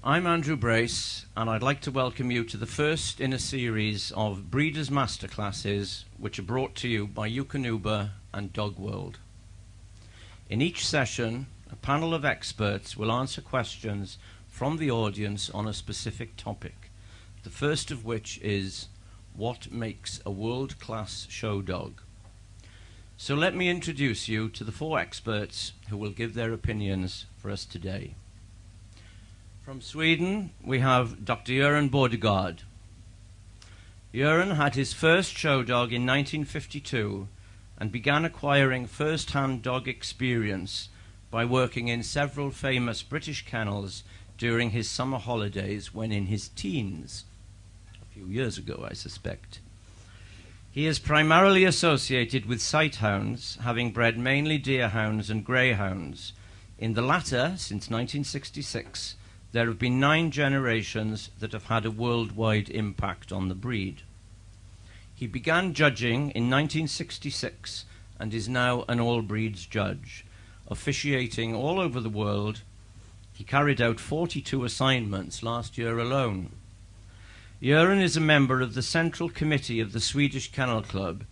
I'm Andrew Brace, and I'd like to welcome you to the first in a series of Breeders Masterclasses, which are brought to you by Eukanuba and Dog World. In each session, a panel of experts will answer questions from the audience on a specific topic, the first of which is, what makes a world-class show dog? So let me introduce you to the four experts who will give their opinions for us today. From Sweden, we have Dr. Goran Bodegard. Goran had his first show dog in 1952 and began acquiring first-hand dog experience by working in several famous British kennels during his summer holidays when in his teens, a few years ago, I suspect. He is primarily associated with sighthounds, having bred mainly deerhounds and greyhounds. In the latter, since 1966, there have been 9 generations that have had a worldwide impact on the breed. He began judging in 1966 and is now an all-breeds judge, officiating all over the world. He carried out 42 assignments last year alone. Goran is a member of the Central Committee of the Swedish Kennel Club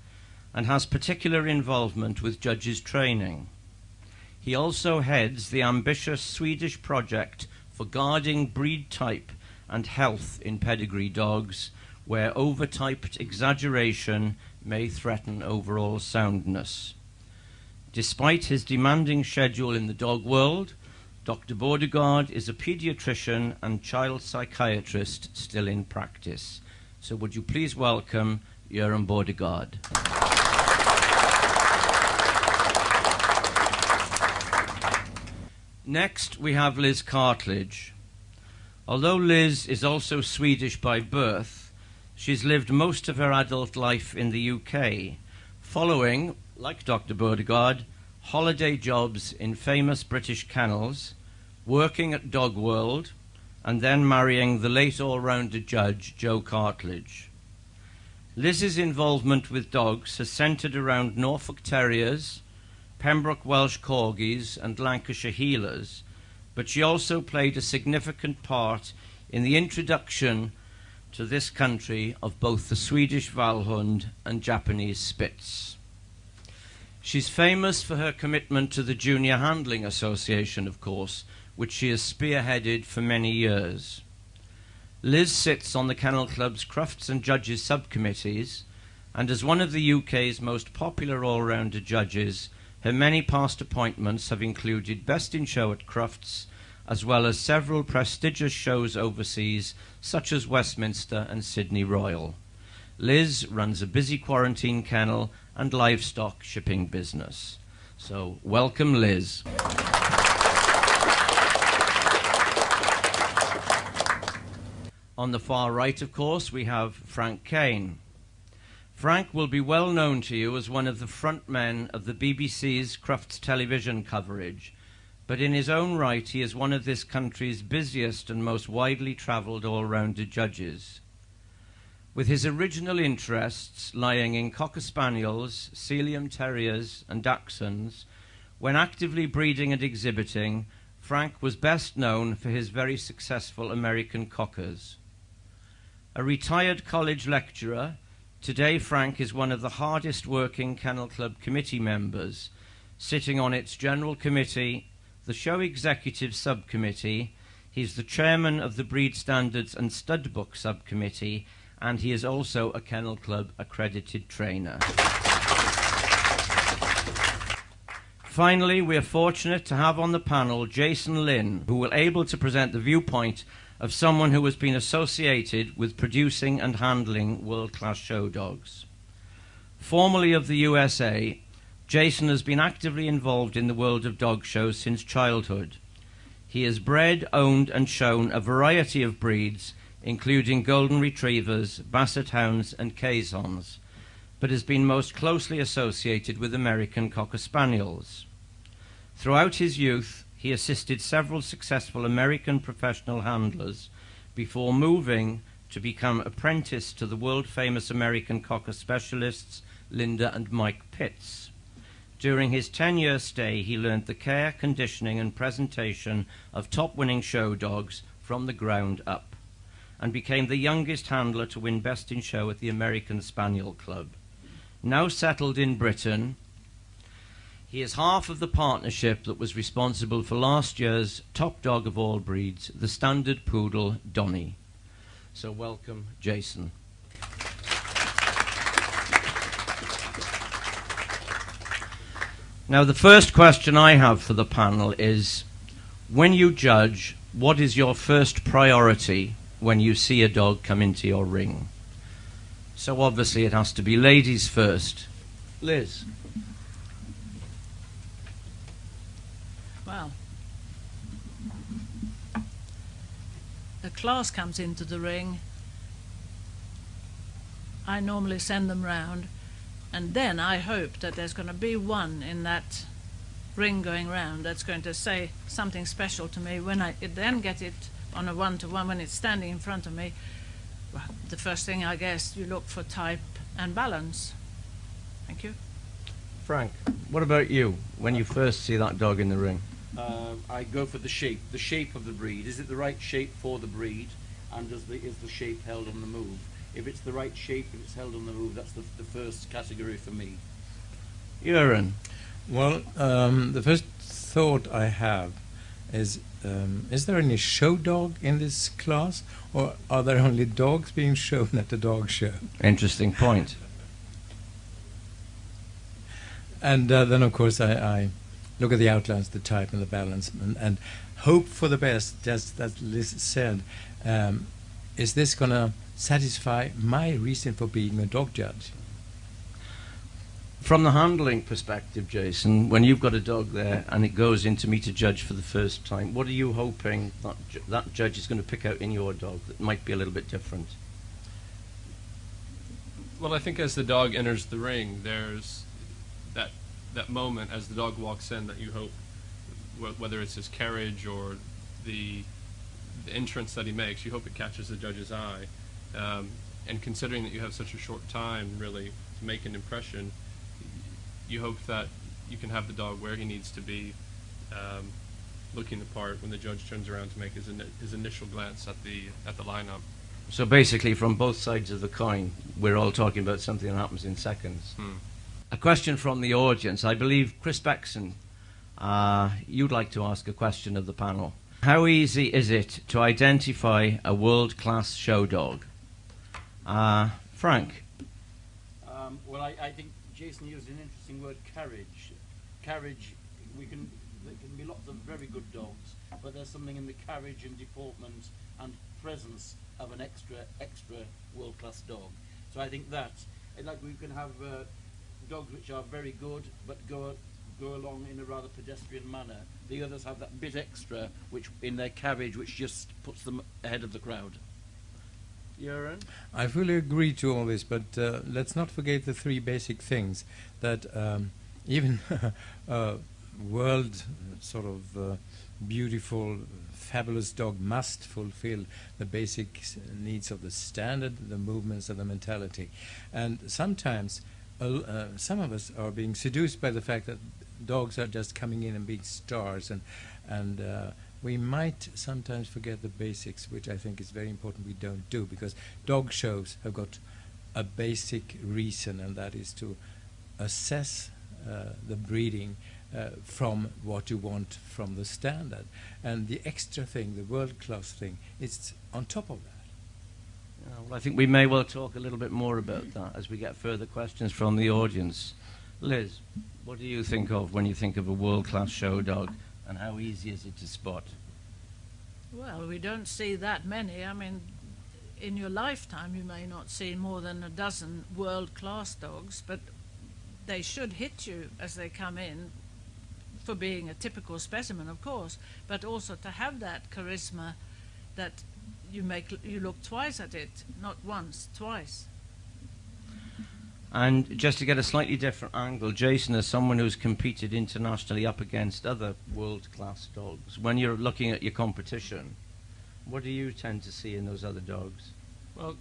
and has particular involvement with judges' training. He also heads the ambitious Swedish project for guarding breed type and health in pedigree dogs, where overtyped exaggeration may threaten overall soundness. Despite his demanding schedule in the dog world, Dr. Bodegard is a pediatrician and child psychiatrist still in practice. So would you please welcome Goran Bodegard. Next, we have Liz Cartledge. Although Liz is also Swedish by birth, she's lived most of her adult life in the UK, following, like Dr. Bodegard, holiday jobs in famous British kennels, working at Dog World, and then marrying the late all-rounder judge, Joe Cartledge. Liz's involvement with dogs has centred around Norfolk Terriers, Pembroke Welsh Corgis and Lancashire Heelers, but she also played a significant part in the introduction to this country of both the Swedish Vallhund and Japanese Spitz. She's famous for her commitment to the Junior Handling Association, of course, which she has spearheaded for many years. Liz sits on the Kennel Club's Crufts and Judges subcommittees, and as one of the UK's most popular all-rounder judges, her many past appointments have included Best in Show at Crufts, as well as several prestigious shows overseas, such as Westminster and Sydney Royal. Liz runs a busy quarantine kennel and livestock shipping business. So, welcome, Liz. On the far right, of course, we have Frank Kane. Frank will be well known to you as one of the front men of the BBC's Crufts television coverage, but in his own right he is one of this country's busiest and most widely travelled all-rounder judges. With his original interests lying in Cocker Spaniels, Sealyham Terriers and Dachshunds, when actively breeding and exhibiting, Frank was best known for his very successful American Cockers. A retired college lecturer, today Frank is one of the hardest working Kennel Club committee members, sitting on its General Committee, the Show Executive Subcommittee. He's the chairman of the Breed Standards and Stud Book Subcommittee, and he is also a Kennel Club accredited trainer. Finally, we are fortunate to have on the panel Jason Lynn, who will be able to present the viewpoint of someone who has been associated with producing and handling world-class show dogs. Formerly of the USA, Jason has been actively involved in the world of dog shows since childhood. He has bred, owned and shown a variety of breeds, including Golden Retrievers, Basset Hounds and Caissons, but has been most closely associated with American Cocker Spaniels. Throughout his youth, he assisted several successful American professional handlers before moving to become apprenticed to the world-famous American Cocker specialists Linda and Mike Pitts. During his 10-year stay, he learned the care, conditioning and presentation of top-winning show dogs from the ground up, and became the youngest handler to win Best in Show at the American Spaniel Club. Now settled in Britain, he is half of the partnership that was responsible for last year's top dog of all breeds, the standard poodle, Donny. So welcome, Jason. Now, the first question I have for the panel is, when you judge, what is your first priority when you see a dog come into your ring? So obviously it has to be ladies first. Liz. Well, a class comes into the ring, I normally send them round, and then I hope that there's going to be one in that ring going round that's going to say something special to me. When I then get it on a one-to-one, when it's standing in front of me, well, the first thing, I guess, you look for type and balance. Thank you. Frank, what about you, when you first see that dog in the ring? I go for the shape of the breed. Is it the right shape for the breed, and is the shape held on the move? If it's the right shape, if it's held on the move, that's the first category for me. Göran. Well, the first thought I have is there any show dog in this class, or are there only dogs being shown at the dog show? Interesting point. And then, of course, I look at the outlines, the type and the balance, and hope for the best, just as Liz said. Is this going to satisfy my reason for being a dog judge? From the handling perspective, Jason, when you've got a dog there and it goes into me to judge for the first time, what are you hoping that judge is going to pick out in your dog that might be a little bit different? Well, I think as the dog enters the ring, there's that moment as the dog walks in that you hope, whether it's his carriage or the entrance that he makes, you hope it catches the judge's eye. And considering that you have such a short time, really, to make an impression, you hope that you can have the dog where he needs to be, looking the part when the judge turns around to make his initial glance at the lineup. So basically, from both sides of the coin, we're all talking about something that happens in seconds. A question from the audience. I believe Chris Beckson, you'd like to ask a question of the panel. How easy is it to identify a world-class show dog? Frank? Well, I think Jason used an interesting word, carriage. Carriage, there can be lots of very good dogs, but there's something in the carriage and deportment and presence of an extra world-class dog. So I think that, like, we can have dogs which are very good, but go along in a rather pedestrian manner. The others have that bit extra, which in their carriage, which just puts them ahead of the crowd. Göran? I fully agree to all this, but let's not forget the three basic things that even a world sort of beautiful, fabulous dog must fulfill the basic needs of the standard, the movements, and the mentality. And sometimes some of us are being seduced by the fact that dogs are just coming in and being stars, and we might sometimes forget the basics, which I think is very important we don't do, because dog shows have got a basic reason, and that is to assess the breeding from what you want from the standard. And the extra thing, the world-class thing, it's on top of that. Well, I think we may well talk a little bit more about that as we get further questions from the audience. Liz, what do you think of when you think of a world-class show dog, and how easy is it to spot? Well, we don't see that many. I mean, in your lifetime you may not see more than a dozen world-class dogs, but they should hit you as they come in for being a typical specimen, of course, but also to have that charisma that you look twice at it, not once, twice. And just to get a slightly different angle, Jason, as someone who's competed internationally up against other world-class dogs, when you're looking at your competition, what do you tend to see in those other dogs? Well,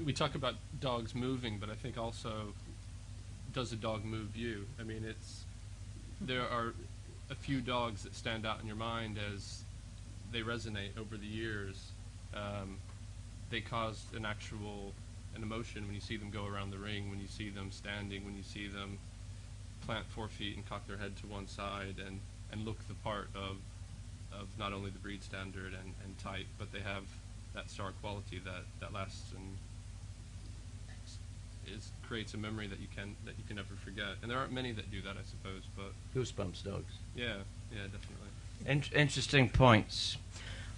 we talk about dogs moving, but I think also, does a dog move you? I mean, there are a few dogs that stand out in your mind as they resonate over the years. They cause an emotion when you see them go around the ring, when you see them standing, when you see them plant 4 feet and cock their head to one side and look the part of not only the breed standard and type, but they have that star quality that lasts and creates a memory that you can never forget. And there aren't many that do that, I suppose. But Goosebumps dogs. Yeah, definitely. Interesting points.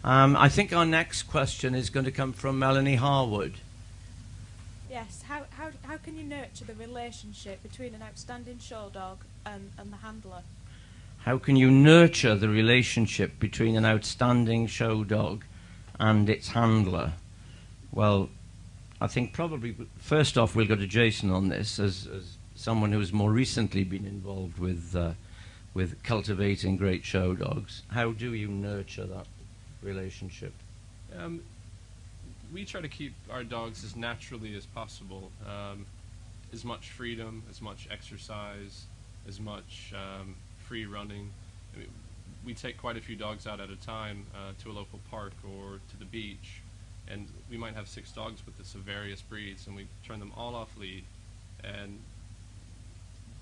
I think our next question is going to come from Melanie Harwood. Yes, how can you nurture the relationship between an outstanding show dog and the handler? How can you nurture the relationship between an outstanding show dog and its handler? Well, I think probably first off we'll go to Jason on this as someone who's more recently been involved with cultivating great show dogs. How do you nurture that relationship? We try to keep our dogs as naturally as possible. As much freedom, as much exercise, as much free running. I mean, we take quite a few dogs out at a time to a local park or to the beach, and we might have 6 dogs with us of various breeds, and we turn them all off lead. And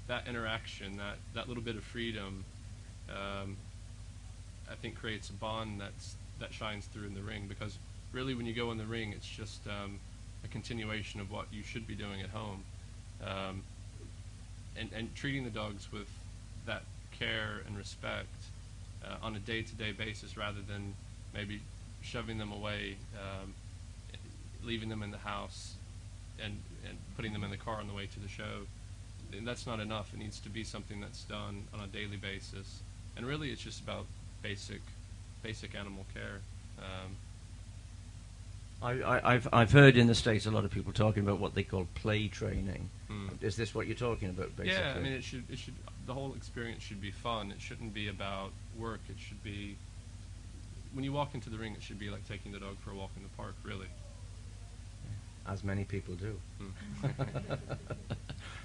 that interaction, that little bit of freedom, I think creates a bond that shines through in the ring, because really when you go in the ring, it's just a continuation of what you should be doing at home. And treating the dogs with that care and respect on a day-to-day basis, rather than maybe shoving them away, leaving them in the house and putting them in the car on the way to the show. And that's not enough. It needs to be something that's done on a daily basis. And really it's just about basic animal care. I've heard in the States a lot of people talking about what they call play training. Is this what you're talking about, basically? Yeah, I mean, it should. The whole experience should be fun. It shouldn't be about work. It should be, when you walk into the ring, it should be like taking the dog for a walk in the park, really. As many people do.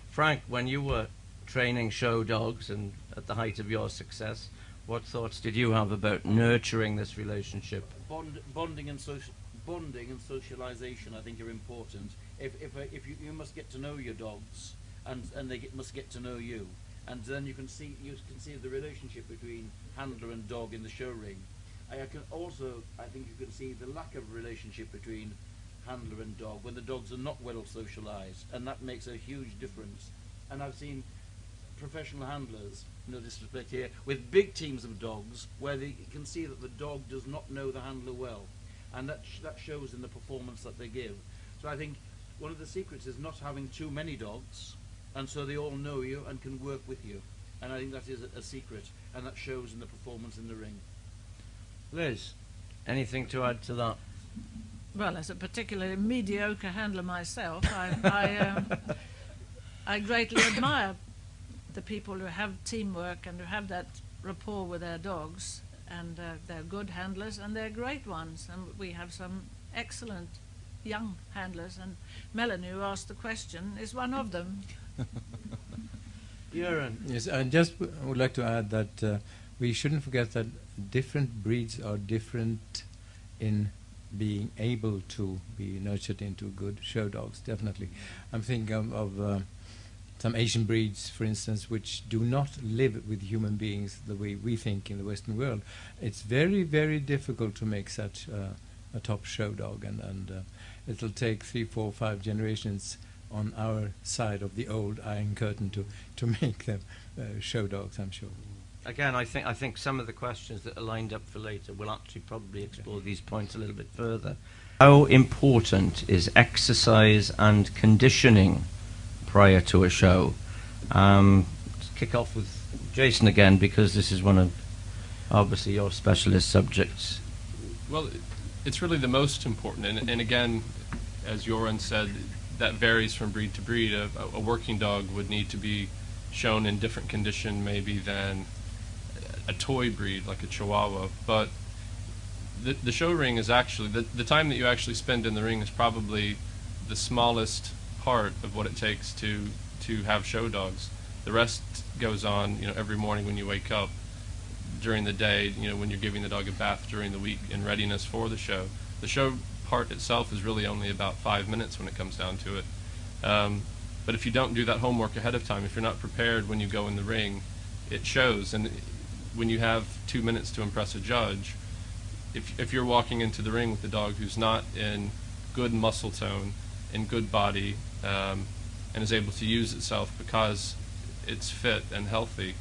Frank, when you were training show dogs and at the height of your success, what thoughts did you have about nurturing this relationship? Bonding and socialization, I think, are important. If you must get to know your dogs, and they must get to know you, and then you can see the relationship between handler and dog in the show ring. I think you can see the lack of relationship between handler and dog when the dogs are not well socialized, and that makes a huge difference. And I've seen professional handlers, no disrespect here, with big teams of dogs where you can see that the dog does not know the handler well, and that shows in the performance that they give. So I think one of the secrets is not having too many dogs, and so they all know you and can work with you. And I think that is a secret, and that shows in the performance in the ring. Liz, anything to add to that? Well, as a particularly mediocre handler myself, I greatly admire the people who have teamwork and who have that rapport with their dogs, and they're good handlers and they're great ones, and we have some excellent young handlers, and Melanie, who asked the question, is one of them. Goran. Yes, I just would like to add that we shouldn't forget that different breeds are different in being able to be nurtured into good show dogs, definitely. I'm thinking of some Asian breeds, for instance, which do not live with human beings the way we think in the Western world. It's very, very difficult to make such a top show dog, and it'll take 3, 4, 5 generations on our side of the old Iron Curtain to make them show dogs, I'm sure. Again, I think some of the questions that are lined up for later will actually probably explore these points a little bit further. How important is exercise and conditioning prior to a show? Let's kick off with Jason again, because this is one of, obviously, your specialist subjects. Well, it's really the most important, and again, as Goran said, that varies from breed to breed. A working dog would need to be shown in different condition maybe than a toy breed like a Chihuahua, but the show ring is actually, the time that you actually spend in the ring is probably the smallest part of what it takes to have show dogs. The rest goes on, every morning when you wake up. during the day, when you're giving the dog a bath during the week in readiness for the show. The show part itself is really only about 5 minutes when it comes down to it. But if you don't do that homework ahead of time, if you're not prepared when you go in the ring, it shows. And when you have 2 minutes to impress a judge, if you're walking into the ring with a dog who's not in good muscle tone, in good body, and is able to use itself because it's fit and healthy,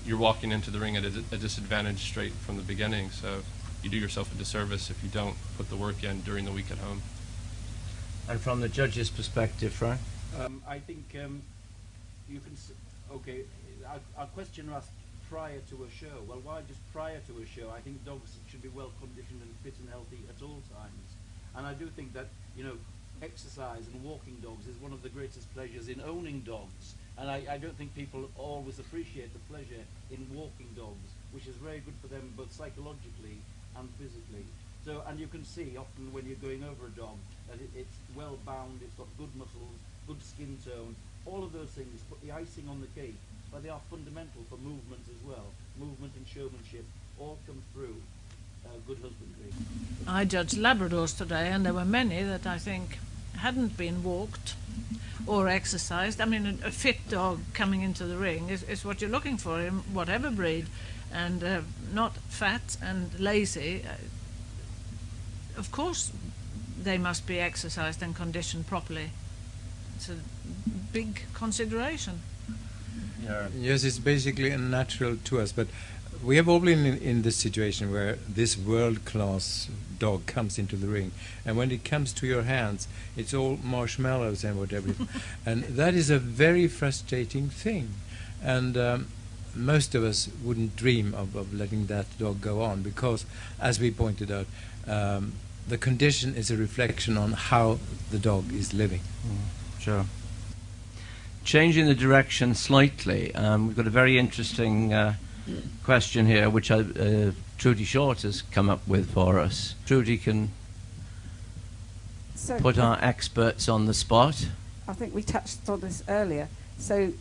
you're walking into the ring at a disadvantage straight from the beginning. So you do yourself a disservice if you don't put the work in during the week at home. And from the judge's perspective, Frank? I think you can. Okay, our question asked prior to a show. Well, why just prior to a show? I think dogs should be well conditioned and fit and healthy at all times. And I do think that exercise and walking dogs is one of the greatest pleasures in owning dogs. And I don't think people always appreciate the pleasure in walking dogs, which is very good for them both psychologically and physically. So, and you can see often when you're going over a dog that it's well bound, it's got good muscles, good skin tone. All of those things put the icing on the cake, but they are fundamental for movement as well. Movement and showmanship all come through good husbandry. I judged Labradors today, and there were many that I think hadn't been walked or exercised. I mean, a fit dog coming into the ring is what you're looking for in whatever breed, and not fat and lazy. Of course, they must be exercised and conditioned properly. It's a big consideration. Yeah. Yes, it's basically unnatural to us, but we have all been in this situation where this world-class dog comes into the ring, and when it comes to your hands, it's all marshmallows and whatever. And that is a very frustrating thing. And most of us wouldn't dream of letting that dog go on, because, as we pointed out, the condition is a reflection on how the dog is living. Sure. Changing the direction slightly, we've got a very interesting question here, which Trudy Short has come up with for us. Trudy can put our experts on the spot. I think we touched on this earlier. So,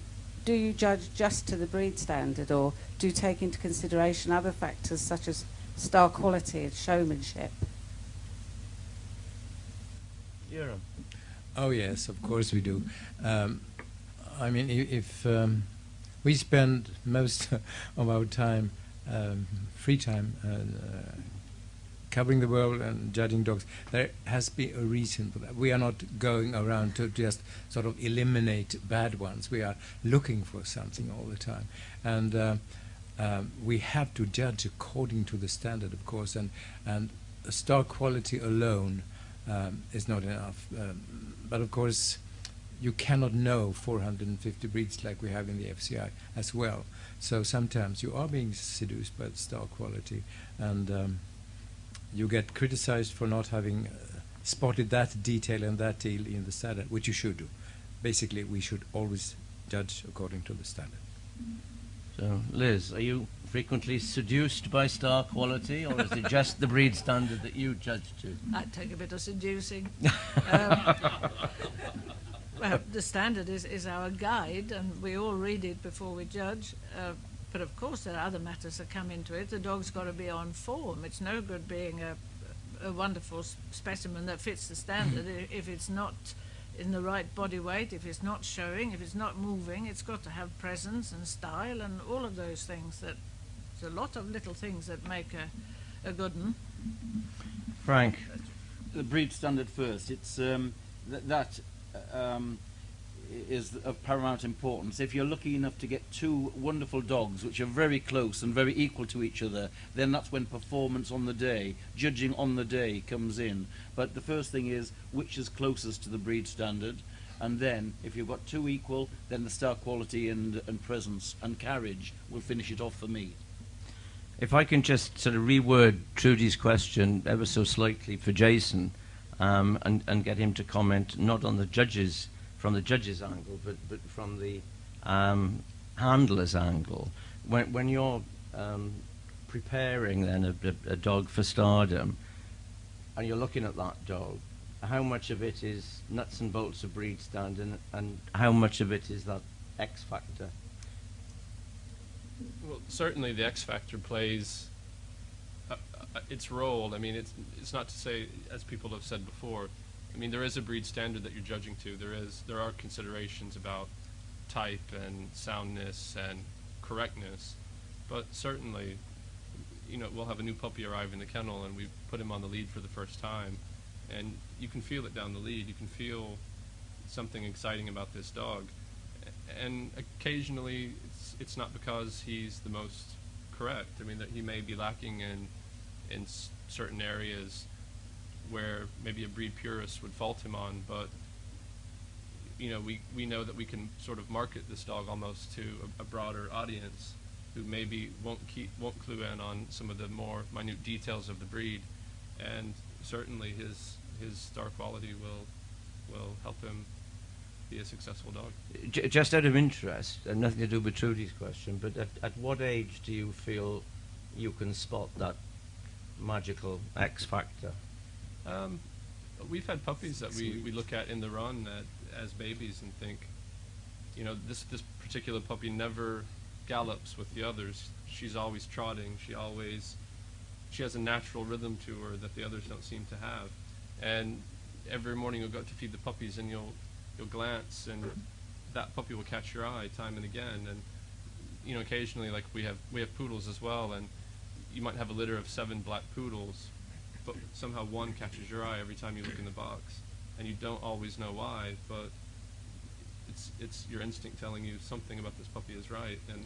do you judge just to the breed standard, or do you take into consideration other factors such as star quality and showmanship? Euram. Oh yes, of course we do. I mean, if we spend most of our time, free time, covering the world and judging dogs, there has to be a reason for that. We are not going around to just sort of eliminate bad ones. We are looking for something all the time. And we have to judge according to the standard, of course, and star quality alone is not enough. But of course, you cannot know 450 breeds like we have in the FCI as well. So sometimes you are being seduced by the star quality, and you get criticized for not having spotted that detail and that deal in the standard, which you should do. Basically, we should always judge according to the standard. So, Liz, are you frequently seduced by star quality, or is it just the breed standard that you judge to? I'd take a bit of seducing. Well, the standard is our guide, and we all read it before we judge. But of course, there are other matters that come into it. The dog's got to be on form. It's no good being a wonderful specimen that fits the standard if it's not in the right body weight, if it's not showing, if it's not moving. It's got to have presence and style and all of those things. There's a lot of little things that make a good one. Frank. The breed standard first. It's that is of paramount importance. If you're lucky enough to get two wonderful dogs which are very close and very equal to each other, then that's when performance on the day, judging on the day, comes in. But the first thing is which is closest to the breed standard, and then if you've got two equal, then the star quality and presence and carriage will finish it off for me. If I can just sort of reword Trudy's question ever so slightly for Jason, and get him to comment not on the judges, from the judge's angle, but from the handler's angle. When you're preparing then a dog for stardom, and you're looking at that dog, how much of it is nuts and bolts of breed standard, and how much of it is that X factor? Well, certainly the X factor plays its role. I mean, it's not to say, as people have said before, I mean, there is a breed standard that you're judging to. There are considerations about type and soundness and correctness, but certainly, you know, we'll have a new puppy arrive in the kennel and we put him on the lead for the first time, and you can feel it down the lead. You can feel something exciting about this dog, and occasionally it's not because he's the most correct. I mean, that he may be lacking in certain areas where maybe a breed purist would fault him on, but you know, we know that we can sort of market this dog almost to a broader audience who maybe won't clue in on some of the more minute details of the breed, and certainly his star quality will help him be a successful dog. Just out of interest, and nothing to do with Trudy's question, but at what age do you feel you can spot that magical X factor? We've had puppies that we look at in the run as babies and think, you know, this particular puppy never gallops with the others. She's always trotting. She has a natural rhythm to her that the others don't seem to have. And every morning you'll go out to feed the puppies and you'll glance and that puppy will catch your eye time and again. And you know, occasionally, like we have poodles as well, and you might have a litter of 7 black poodles, but somehow one catches your eye every time you look in the box, and you don't always know why, but it's your instinct telling you something about this puppy is right, and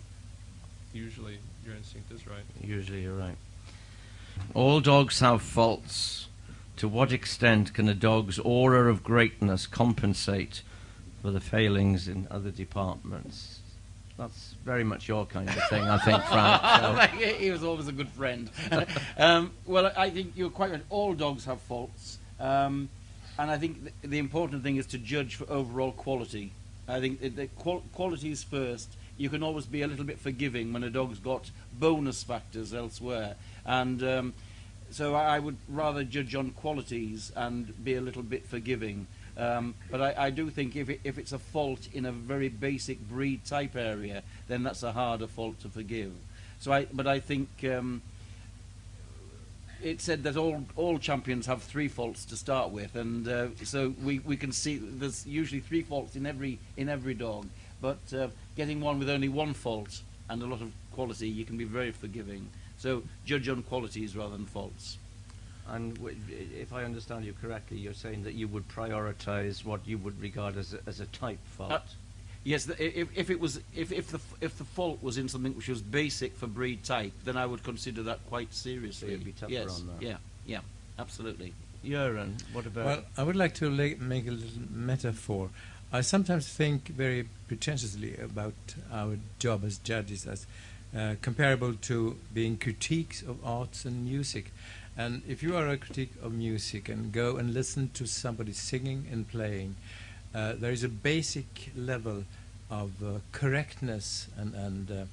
usually your instinct is right. Usually you're right. All dogs have faults. To what extent can a dog's aura of greatness compensate for the failings in other departments? That's very much your kind of thing, I think, Frank. So. He was always a good friend. Well, I think you're quite right. All dogs have faults. And I think the important thing is to judge for overall quality. I think the quality is first. You can always be a little bit forgiving when a dog's got bonus factors elsewhere. And so I would rather judge on qualities and be a little bit forgiving. But I do think if it's a fault in a very basic breed type area, then that's a harder fault to forgive. So I think it said that all champions have 3 faults to start with, and so we can see there's usually 3 faults in every dog. But getting one with only 1 fault and a lot of quality, you can be very forgiving. So judge on qualities rather than faults. And if I understand you correctly, you're saying that you would prioritise what you would regard as a type fault. Yes, if the fault was in something which was basic for breed type, then I would consider that quite seriously. So you'd be tougher on that. Yeah, absolutely. Göran, what about? Well, I would like to make a little metaphor. I sometimes think very pretentiously about our job as judges as comparable to being critiques of arts and music. And if you are a critic of music and go and listen to somebody singing and playing, there is a basic level of correctness and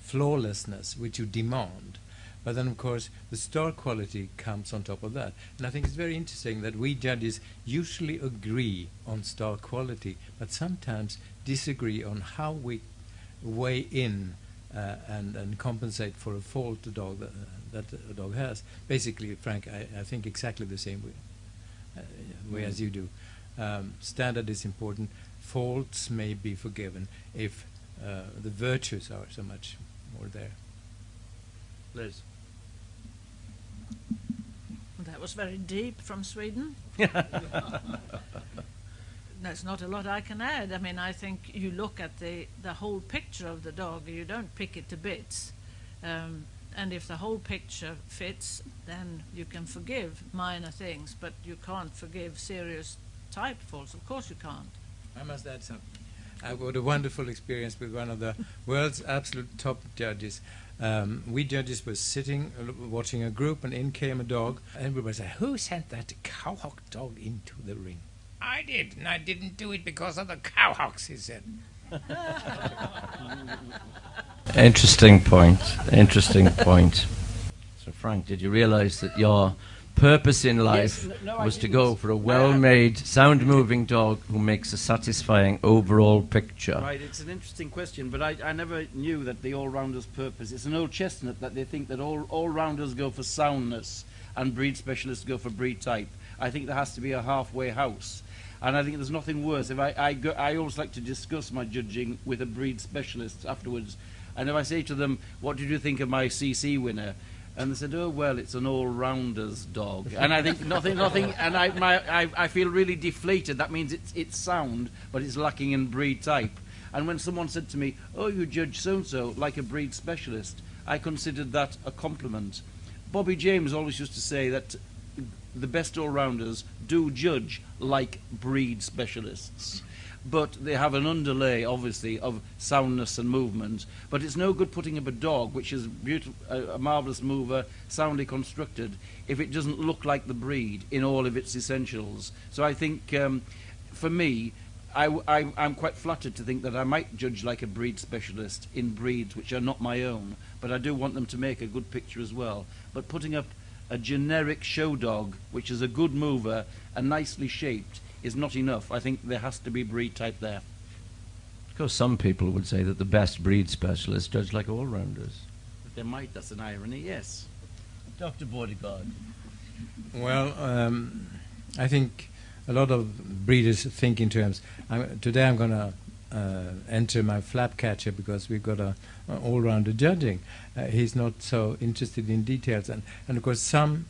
flawlessness which you demand. But then, of course, the star quality comes on top of that. And I think it's very interesting that we judges usually agree on star quality, but sometimes disagree on how we weigh in and compensate for a fault that a dog has. Basically, Frank, I think exactly the same way as you do. Standard is important. Faults may be forgiven if the virtues are so much more there. Liz. That was very deep from Sweden. There's not a lot I can add. I mean, I think you look at the whole picture of the dog. You don't pick it to bits. And if the whole picture fits, then you can forgive minor things, but you can't forgive serious type faults. Of course you can't. I must add something. I've got a wonderful experience with one of the world's absolute top judges. We judges were sitting watching a group, and in came a dog, and everybody said, "Who sent that cowhock dog into the ring?" "I did, and I didn't do it because of the cowhocks," he said. Interesting point. So, Frank, did you realise that your purpose in life no, I was to didn't. go for a well-made, sound-moving dog who makes a satisfying overall picture. Right, it's an interesting question, but I never knew that the all-rounder's purpose. It's an old chestnut that they think that all-rounders go for soundness and breed specialists go for breed type. I think there has to be a halfway house. And I think there's nothing worse. If I always like to discuss my judging with a breed specialist afterwards. And if I say to them, what did you think of my CC winner? And they said, oh, well, it's an all-rounder's dog. And I think nothing, and I feel really deflated. That means it's sound, but it's lacking in breed type. And when someone said to me, oh, you judge so-and-so like a breed specialist, I considered that a compliment. Bobby James always used to say that the best all-rounders do judge like breed specialists. But they have an underlay, obviously, of soundness and movement. But it's no good putting up a dog, which is a marvellous mover, soundly constructed, if it doesn't look like the breed in all of its essentials. So I think, for me, I'm quite flattered to think that I might judge like a breed specialist in breeds which are not my own, but I do want them to make a good picture as well. But putting up a generic show dog, which is a good mover and nicely shaped, is not enough. I think there has to be breed type there. Of course, some people would say that the best breed specialists judge like all-rounders. They might, that's an irony, yes. Dr. Bodegard. Well, I think a lot of breeders think in terms. Today I'm going to enter my flap catcher because we've got a all-rounder judging. He's not so interested in details, and of course some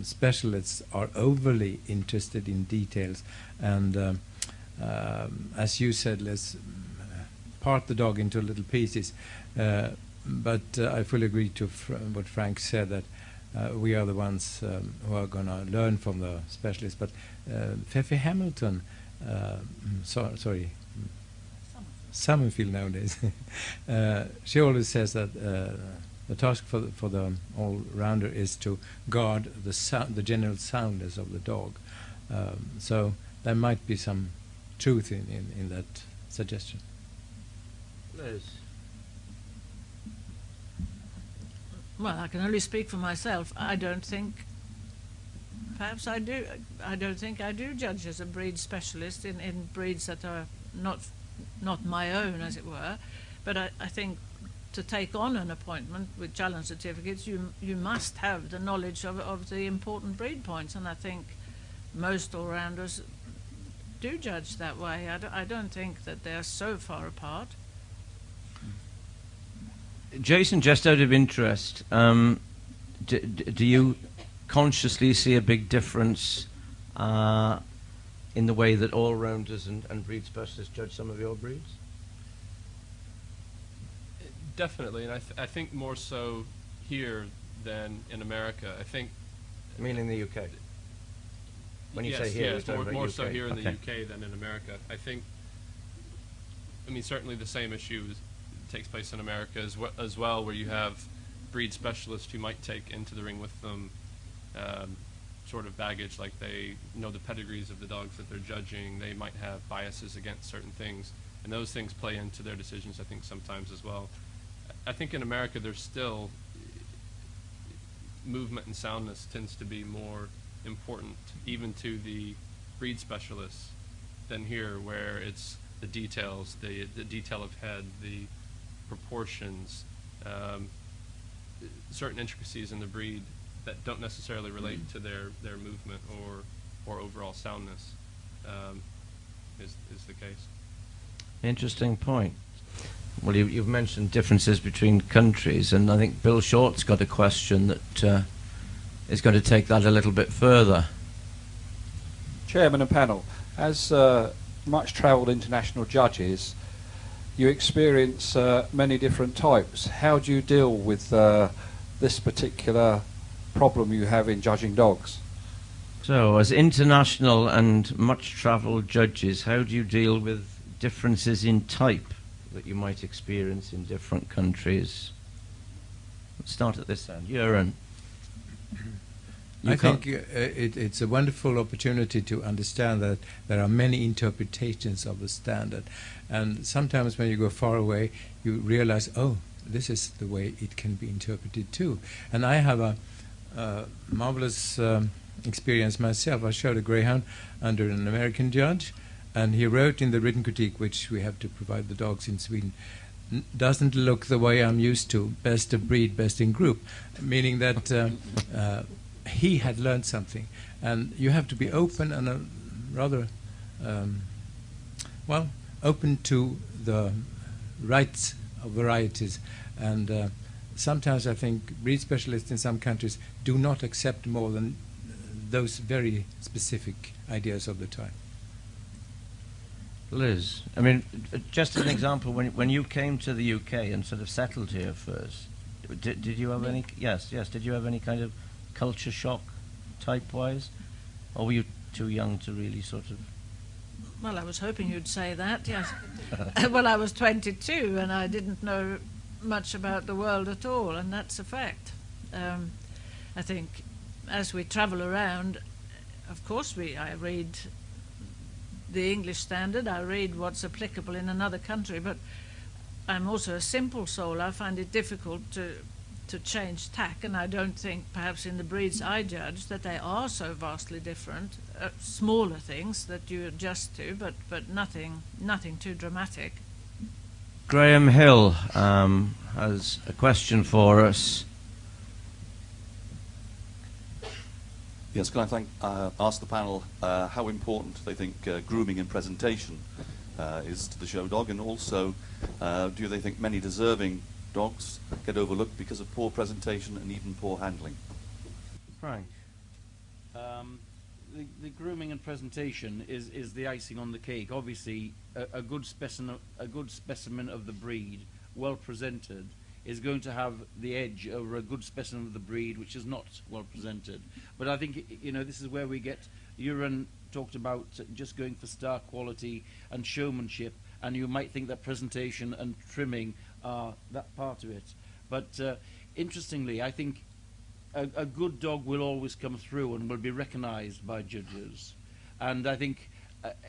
specialists are overly interested in details, and as you said, let's part the dog into little pieces. But I fully agree to what Frank said, that we are the ones who are going to learn from the specialists. But Fefe Hamilton, sorry, Summerfield nowadays, she always says that the task for the all-rounder is to guard the general soundness of the dog. So there might be some truth in that suggestion. Liz. Well, I can only speak for myself. I don't think, perhaps I do, I don't think I do judge as a breed specialist in breeds that are not my own, as it were. But I think to take on an appointment with challenge certificates, you must have the knowledge of the important breed points, and I think most all-rounders do judge that way. I don't think that they're so far apart. Jason, just out of interest, do you consciously see a big difference in the way that all-rounders and breed specialists judge some of your breeds? Definitely, and I think more so here than in America. I think. I mean, in the UK. When you yes, say here, yes, you're talking about more UK. so here in Okay. the UK than in America. I think. I mean, certainly the same issue takes place in America as well, where you have breed specialists who might take into the ring with them sort of baggage, like they know the pedigrees of the dogs that they're judging. They might have biases against certain things, and those things play into their decisions, I think, sometimes as well. I think in America there's still movement and soundness tends to be more important even to the breed specialists than here, where it's the details, the detail of head, the proportions, certain intricacies in the breed that don't necessarily relate to their movement or overall soundness is the case. Interesting point. Well, you've mentioned differences between countries, and I think Bill Short's got a question that is going to take that a little bit further. Chairman and panel, as much travelled international judges, you experience many different types. How do you deal with this particular problem you have in judging dogs? So, as international and much travelled judges, how do you deal with differences in type that you might experience in different countries? Let's start at this end. Göran. I think it's a wonderful opportunity to understand that there are many interpretations of the standard, and sometimes when you go far away you realize, oh, this is the way it can be interpreted too. And I have marvelous experience myself. I showed a greyhound under an American judge, and he wrote in the written critique, which we have to provide the dogs in Sweden, doesn't look the way I'm used to, best of breed, best in group, meaning that he had learned something. And you have to be open and rather, open to the rights of varieties. And sometimes I think breed specialists in some countries do not accept more than those very specific ideas of the time. Liz, I mean, just as an example, when you came to the UK and sort of settled here first, did you have any? Yes. Did you have any kind of culture shock, type-wise, or were you too young to really sort of? Well, I was hoping you'd say that. Yes. Well, I was 22 and I didn't know much about the world at all, and that's a fact. I think as we travel around, of course, I read the English standard, I read what's applicable in another country, but I'm also a simple soul. I find it difficult to change tack, and I don't think perhaps in the breeds I judge that they are so vastly different. Smaller things that you adjust to, but nothing too dramatic. Graham Hill has a question for us. Yes, can I ask the panel how important they think grooming and presentation is to the show dog, and also do they think many deserving dogs get overlooked because of poor presentation and even poor handling? Frank. The grooming and presentation is the icing on the cake. Obviously, a good specimen of the breed, well presented, is going to have the edge over a good specimen of the breed which is not well presented. But I think, this is where we get, Euron talked about just going for star quality and showmanship, and you might think that presentation and trimming are that part of it. But interestingly, I think a good dog will always come through and will be recognized by judges. And I think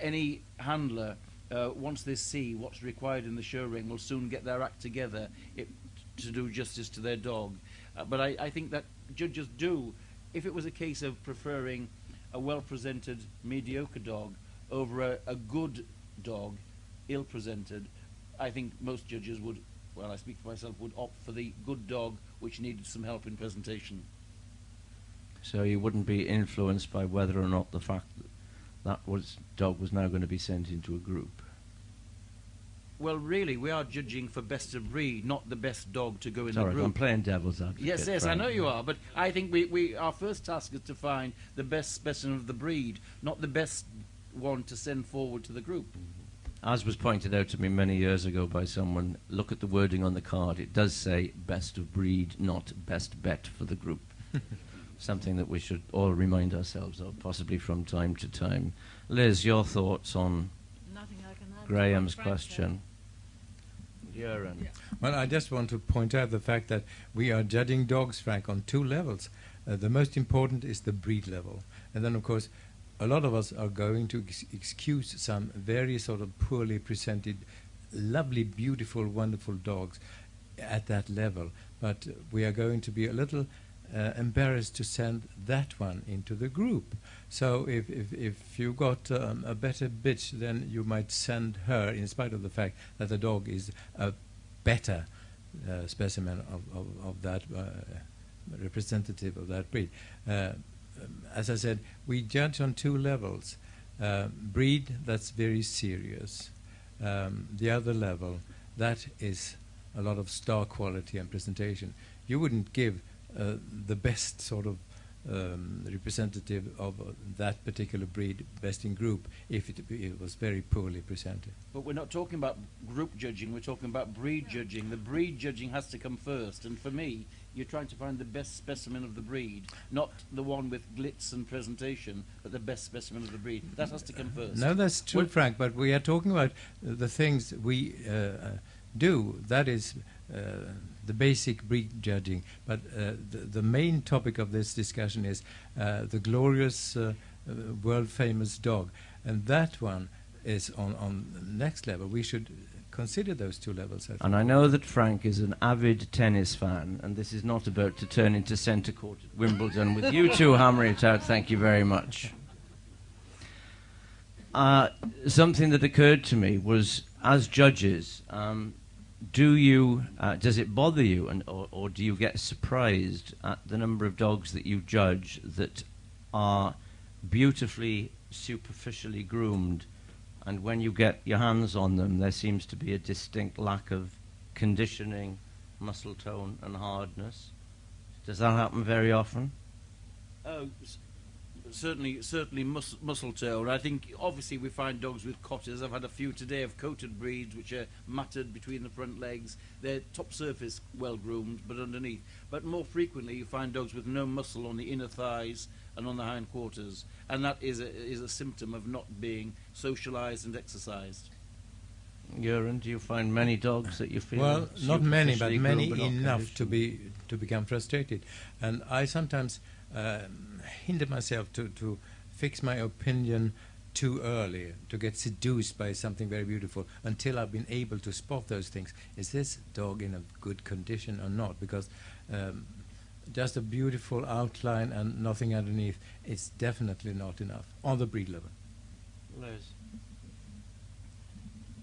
any handler, once they see what's required in the show ring, will soon get their act together to do justice to their dog. But I think that judges do, if it was a case of preferring a well-presented mediocre dog over a good dog, ill-presented, I think most judges would, well, I speak for myself, would opt for the good dog which needed some help in presentation. So you wouldn't be influenced by whether or not the fact that dog was now going to be sent into a group? Well, really, we are judging for best of breed, not the best dog to go in the Sorry, group. I'm playing devil's advocate. Yes, Frank. I know you are, but I think our first task is to find the best specimen of the breed, not the best one to send forward to the group. As was pointed out to me many years ago by someone, look at the wording on the card. It does say best of breed, not best bet for the group. Something that we should all remind ourselves of, possibly from time to time. Liz, your thoughts on Nothing I can add Graham's to what Frank said. question? Göran. Yeah. Well, I just want to point out the fact that we are judging dogs, Frank, on two levels. The most important is the breed level. And then, of course, a lot of us are going to excuse some very sort of poorly presented, lovely, beautiful, wonderful dogs at that level. But we are going to be a little embarrassed to send that one into the group. So if you got a better bitch, then you might send her, in spite of the fact that the dog is a better specimen of that representative of that breed. As I said, we judge on two levels. Breed, that's very serious. The other level, that is a lot of star quality and presentation. You wouldn't give the best sort of representative of that particular breed best in group if it was very poorly presented. But we're not talking about group judging, we're talking about breed judging. The breed judging has to come first, and for me, you're trying to find the best specimen of the breed, not the one with glitz and presentation, but the best specimen of the breed. That has to come first. No, that's true, Frank, but we are talking about the things we do. That is the basic breed judging. But the main topic of this discussion is the glorious, world-famous dog. And that one is on the next level. We should consider those two levels. I think. And I know that Frank is an avid tennis fan, and this is not about to turn into centre court at Wimbledon with you two hammering it out. Thank you very much. Something that occurred to me was, as judges, does it bother you, or do you get surprised at the number of dogs that you judge that are beautifully, superficially groomed, and when you get your hands on them, there seems to be a distinct lack of conditioning, muscle tone, and hardness? Does that happen very often? Certainly muscle tone. I think obviously we find dogs with cotters. I've had a few today of coated breeds which are matted between the front legs. Their top surface well groomed, but underneath. But more frequently you find dogs with no muscle on the inner thighs and on the hindquarters, and that is a symptom of not being socialised and exercised. Göran, do you find many dogs that you feel? Well, not many, but superficially many groomed but not enough to conditioned? become frustrated, and I sometimes hinder myself to fix my opinion too early, to get seduced by something very beautiful until I've been able to spot those things. Is this dog in a good condition or not? Because just a beautiful outline and nothing underneath is definitely not enough on the breed level. Liz?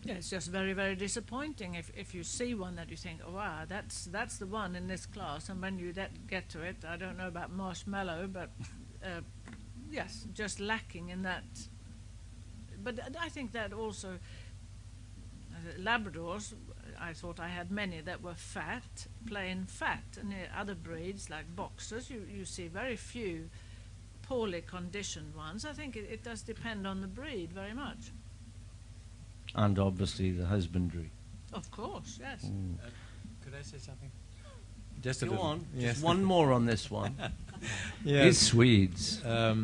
Yeah, it's just very, very disappointing if you see one that you think, oh, wow, that's the one in this class, and when you get to it, I don't know about Marshmallow, but yes, just lacking in that. But I think that also, Labradors, I thought I had many that were fat, plain fat, and other breeds like Boxers, you see very few poorly conditioned ones. I think it does depend on the breed very much. And obviously the husbandry. Of course, yes. Could I say something? Just a Go little. on. Yes. Just one more on this one. Yes. These Swedes. I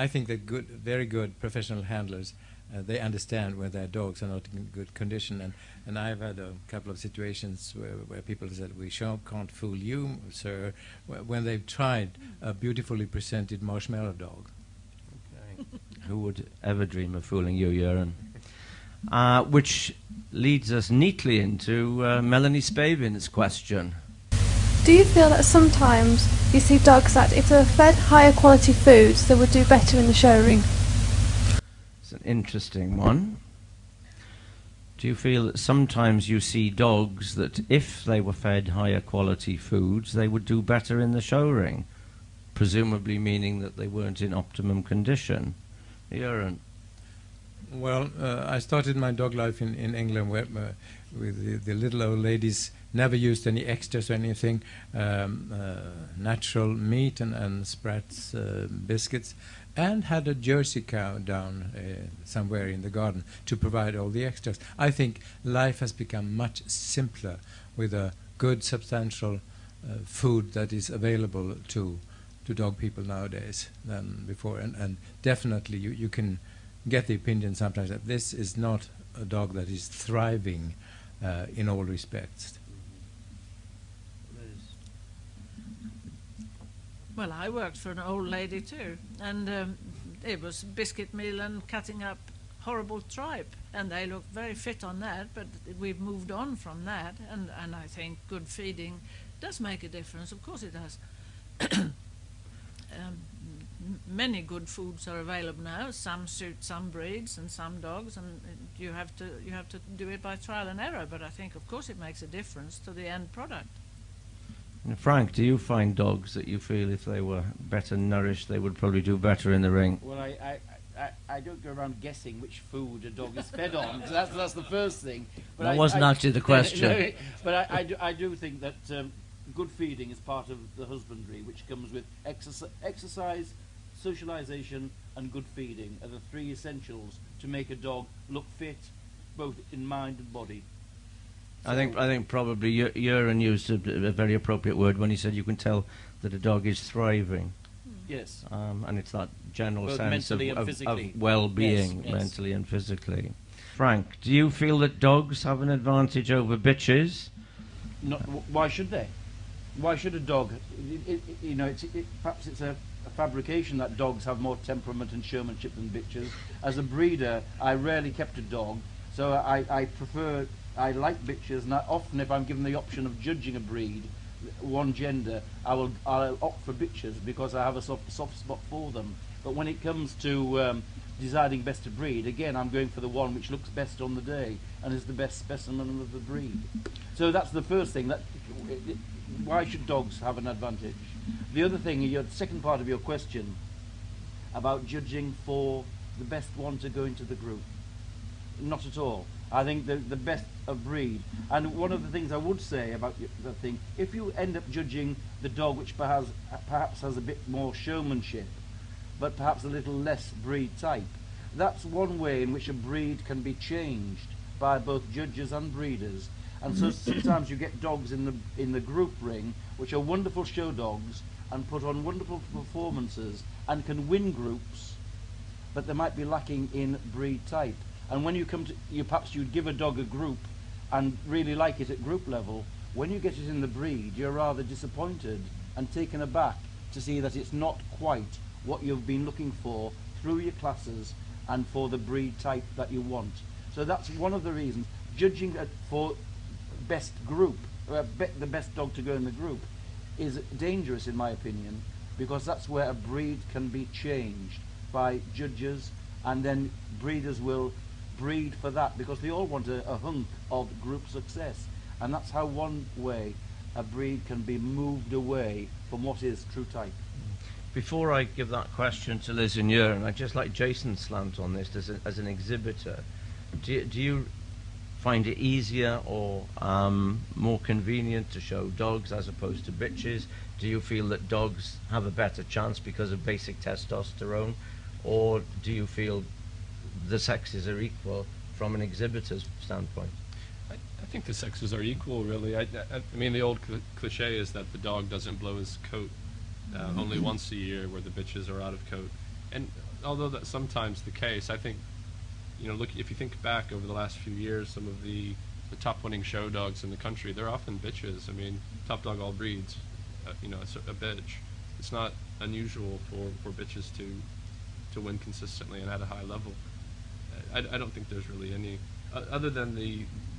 think that very good professional handlers, they understand when their dogs are not in good condition. And I've had a couple of situations where people said, we sure can't fool you, sir, when they've tried a beautifully presented Marshmallow dog. Who would ever dream of fooling you, Göran? Which leads us neatly into Melanie Spavin's question. Do you feel that sometimes you see dogs that if they were fed higher quality foods, they would do better in the show ring? It's an interesting one. Do you feel that sometimes you see dogs that if they were fed higher quality foods, they would do better in the show ring? Presumably meaning that they weren't in optimum condition. Göran? Well, I started my dog life in England where, with the little old ladies, never used any extras or anything, natural meat and Sprat's biscuits, and had a Jersey cow down somewhere in the garden to provide all the extras. I think life has become much simpler with a good, substantial food that is available to dog people nowadays than before, and definitely you can get the opinion sometimes that this is not a dog that is thriving in all respects. Well, I worked for an old lady too, and it was biscuit meal and cutting up horrible tripe, and they looked very fit on that, but we've moved on from that, and I think good feeding does make a difference. Of course it does. Many good foods are available now. Some suit some breeds and some dogs, and you have to do it by trial and error. But I think, of course, it makes a difference to the end product. And Frank, do you find dogs that you feel if they were better nourished, they would probably do better in the ring? Well, I don't go around guessing which food a dog is fed on. So that's the first thing. But That wasn't actually the question. No, but I do think that good feeding is part of the husbandry, which comes with exercise, socialization, and good feeding are the three essentials to make a dog look fit, both in mind and body. I think probably Göran used a very appropriate word when he said you can tell that a dog is thriving. Yes. And it's that general Both sense mentally and of physically. well-being, Yes. mentally and physically. Frank, do you feel that dogs have an advantage over bitches? Why should they? Why should a dog? Perhaps it's a fabrication that dogs have more temperament and showmanship than bitches. As a breeder, I rarely kept a dog, So I like bitches, and often if I'm given the option of judging a breed, one gender, I'll opt for bitches because I have a soft spot for them. But when it comes to deciding best of breed, again, I'm going for the one which looks best on the day and is the best specimen of the breed. So that's the first thing. Why should dogs have an advantage? The other thing, the second part of your question about judging for the best one to go into the group. Not at all. I think the best of breed. And one of the things I would say about that thing, if you end up judging the dog which perhaps has a bit more showmanship, but perhaps a little less breed type, that's one way in which a breed can be changed by both judges and breeders. And so sometimes you get dogs in the group ring which are wonderful show dogs and put on wonderful performances and can win groups, but they might be lacking in breed type. And when you come to, perhaps you'd give a dog a group and really like it at group level. When you get it in the breed, you're rather disappointed and taken aback to see that it's not quite what you've been looking for through your classes and for the breed type that you want. So that's one of the reasons. Judging for best group, the best dog to go in the group, is dangerous in my opinion, because that's where a breed can be changed by judges, and then breeders will breed for that because they all want a hunk of group success, and that's how one way a breed can be moved away from what is true type. Before I give that question to Liz and Euron, I'd just like Jason's slant on this as an exhibitor. Do you find it easier or more convenient to show dogs as opposed to bitches? Do you feel that dogs have a better chance because of basic testosterone, or do you feel the sexes are equal from an exhibitor's standpoint? I think the sexes are equal, really. I mean, the old cliche is that the dog doesn't blow his coat only once a year, where the bitches are out of coat. And although that's sometimes the case, I think, look, if you think back over the last few years, some of the top winning show dogs in the country, they're often bitches. I mean, Top Dog All Breeds, it's a bitch. It's not unusual for bitches to win consistently and at a high level. I don't think there's really any, other than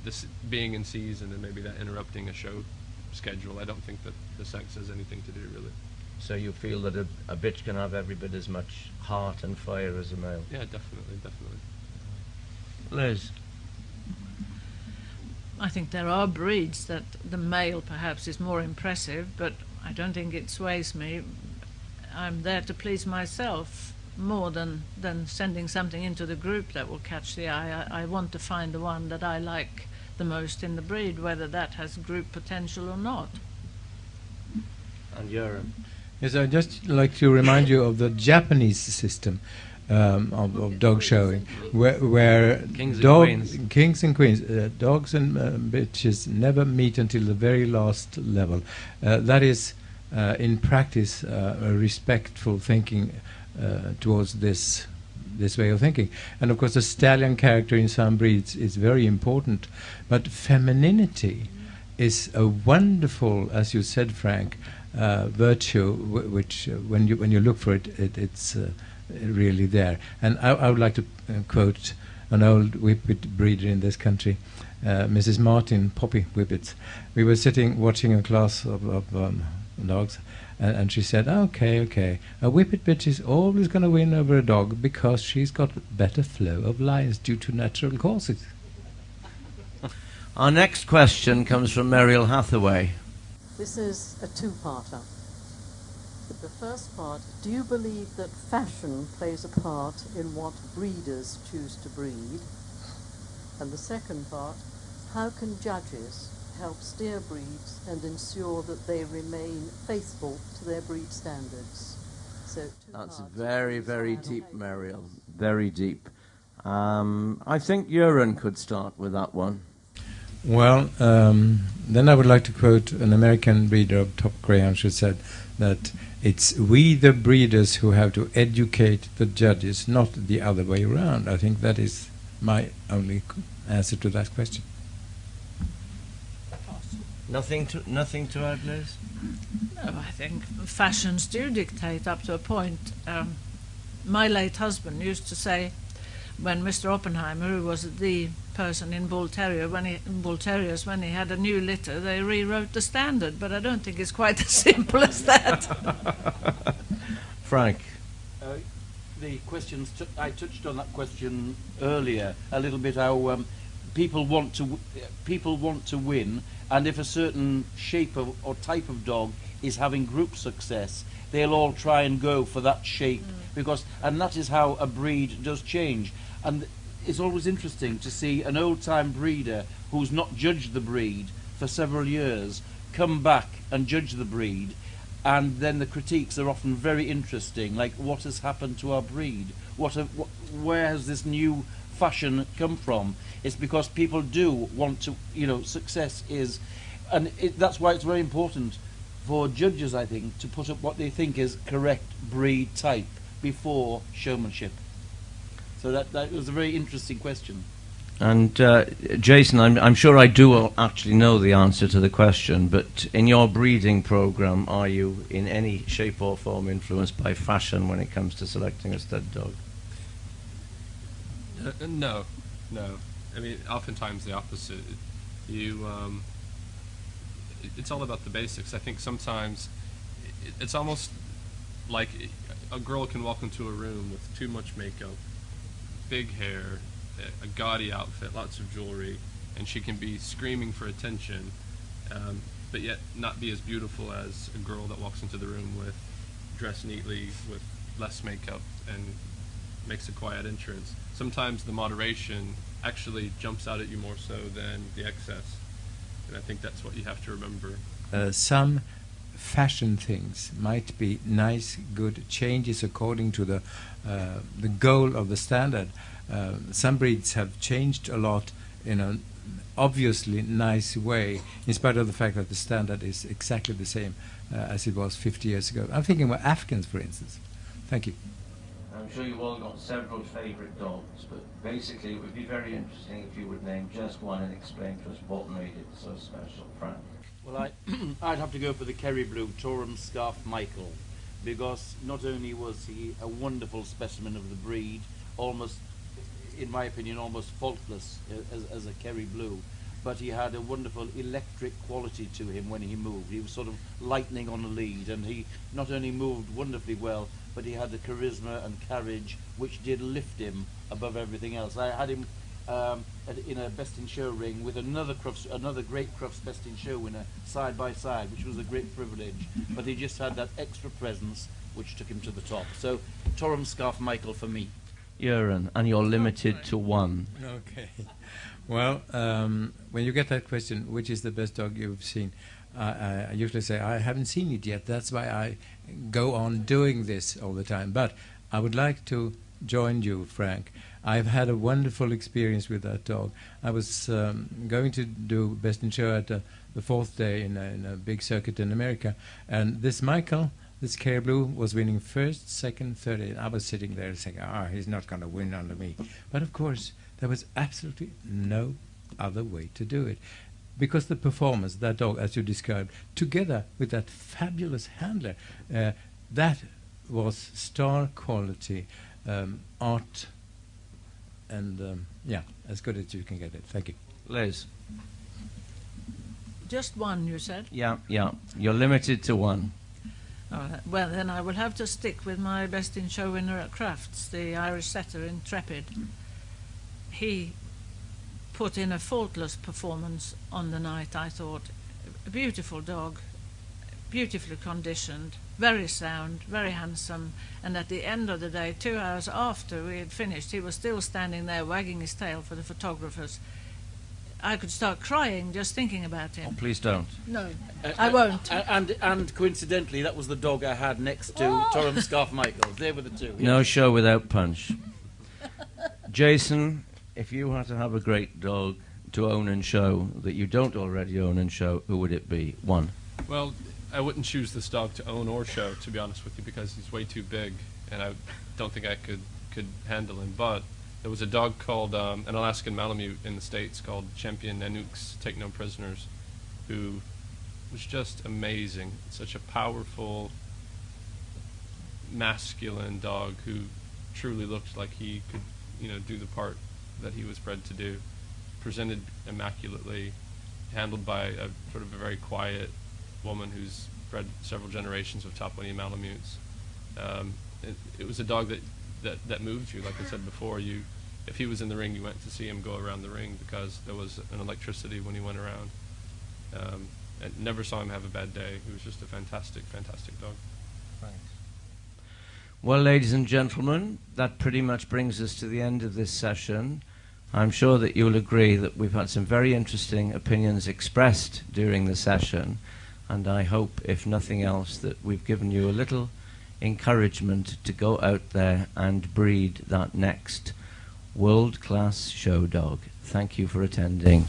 this being in season and maybe that interrupting a show schedule. I don't think that the sex has anything to do, really. So you feel that a bitch can have every bit as much heart and fire as a male? Yeah, definitely. Liz? I think there are breeds that the male perhaps is more impressive, but I don't think it sways me. I'm there to please myself more than sending something into the group that will catch the eye. I want to find the one that I like the most in the breed, whether that has group potential or not. And Euron? Yes, I'd just like to remind you of the Japanese system of dog showing, where kings and queens, dogs and bitches never meet until the very last level. That is, in practice, a respectful thinking towards this way of thinking. And of course, the stallion character in some breeds is very important, but femininity is a wonderful, as you said, Frank, virtue which when you look for it, it's really there. And I would like to quote an old whippet breeder in this country, Mrs. Martin Poppy Whippets. We were sitting watching a class of dogs, and she said, okay, a whippet bitch is always going to win over a dog because she's got better flow of lines due to natural causes. Our next question comes from Muriel Hathaway. This is a two-parter. The first part, do you believe that fashion plays a part in what breeders choose to breed? And the second part, how can judges help steer breeds and ensure that they remain faithful to their breed standards? So that's very, very deep, Muriel. Very deep. I think Euron could start with that one. Well, then I would like to quote an American breeder of top greyhounds who said that it's we the breeders who have to educate the judges, not the other way around. I think that is my only answer to that question. Nothing to add, Liz? No, I think fashions do dictate up to a point. My late husband used to say, when Mr. Oppenheimer, who was the person in Bull Terriers when he had a new litter. They rewrote the standard, but I don't think it's quite as simple as that. Frank. The questions I touched on that question earlier a little bit. How people want to win, and if a certain shape of, or type of dog is having group success, they'll all try and go for that shape and that is how a breed does change. And it's always interesting to see an old-time breeder who's not judged the breed for several years come back and judge the breed. And then the critiques are often very interesting, like what has happened to our breed? Where has this new fashion come from? It's because people do want to, success is, and that's why it's very important for judges, I think, to put up what they think is correct breed type before showmanship. So that was a very interesting question. And Jason, I'm sure I do actually know the answer to the question, but in your breeding program, are you in any shape or form influenced by fashion when it comes to selecting a stud dog? No. I mean, oftentimes the opposite. It's all about the basics. I think sometimes it's almost like a girl can walk into a room with too much makeup, big hair, a gaudy outfit, lots of jewelry, and she can be screaming for attention, but yet not be as beautiful as a girl that walks into the room with dressed neatly, with less makeup, and makes a quiet entrance. Sometimes the moderation actually jumps out at you more so than the excess, and I think that's what you have to remember. Some fashion things might be nice, good changes according to the goal of the standard. Some breeds have changed a lot in an obviously nice way, in spite of the fact that the standard is exactly the same as it was 50 years ago. I'm thinking about Africans, for instance. Thank you. I'm sure you've all got several favourite dogs, but basically it would be very interesting if you would name just one and explain to us what made it so special. Frank? Well, I'd have to go for the Kerry Blue, Torum Scarf Michael, because not only was he a wonderful specimen of the breed, almost, in my opinion, almost faultless as a Kerry Blue, but he had a wonderful electric quality to him when he moved. He was sort of lightning on a lead, and he not only moved wonderfully well, but he had the charisma and carriage which did lift him above everything else. I had him in a Best in Show ring with another great Crufts Best in Show winner side by side, which was a great privilege, but he just had that extra presence which took him to the top. So Torum Scarf Michael for me. Göran, and you're limited to one. Okay. Well, when you get that question, which is the best dog you've seen, I usually say, I haven't seen it yet. That's why I go on doing this all the time. But I would like to join you, Frank. I've had a wonderful experience with that dog. I was going to do Best in Show at the fourth day in a big circuit in America, and this Michael, this Kerry Blue, was winning first, second, third. And I was sitting there saying, he's not going to win under me. But of course, there was absolutely no other way to do it. Because the performance, that dog, as you described, together with that fabulous handler, that was star quality, art, and as good as you can get it. Thank you. Liz? Just one, you said? Yeah. You're limited to one. Well, then I will have to stick with my Best in Show winner at Crufts, the Irish setter Intrepid. He put in a faultless performance on the night, I thought. A beautiful dog, beautifully conditioned, very sound, very handsome, and at the end of the day, 2 hours after we had finished, he was still standing there wagging his tail for the photographers. I could start crying just thinking about him. Oh, please don't. No, I won't. And coincidentally, that was the dog I had next to Torum Scarf Michael. They were the two. No show without punch. Jason, if you had to have a great dog to own and show that you don't already own and show, who would it be? One. Well, I wouldn't choose this dog to own or show, to be honest with you, because he's way too big, and I don't think I could handle him. But there was a dog called an Alaskan Malamute in the States called Champion Nanook's Take No Prisoners, who was just amazing. Such a powerful, masculine dog who truly looked like he could, do the part that he was bred to do. presented immaculately, handled by a sort of a very quiet woman who's bred several generations of top winning Malamutes. It was a dog that moved you, like I said before. If he was in the ring, you went to see him go around the ring because there was an electricity when he went around. And never saw him have a bad day. He was just a fantastic, fantastic dog. Thanks. Well, ladies and gentlemen, that pretty much brings us to the end of this session. I'm sure that you'll agree that we've had some very interesting opinions expressed during the session, and I hope, if nothing else, that we've given you a little encouragement to go out there and breed that next world-class show dog. Thank you for attending.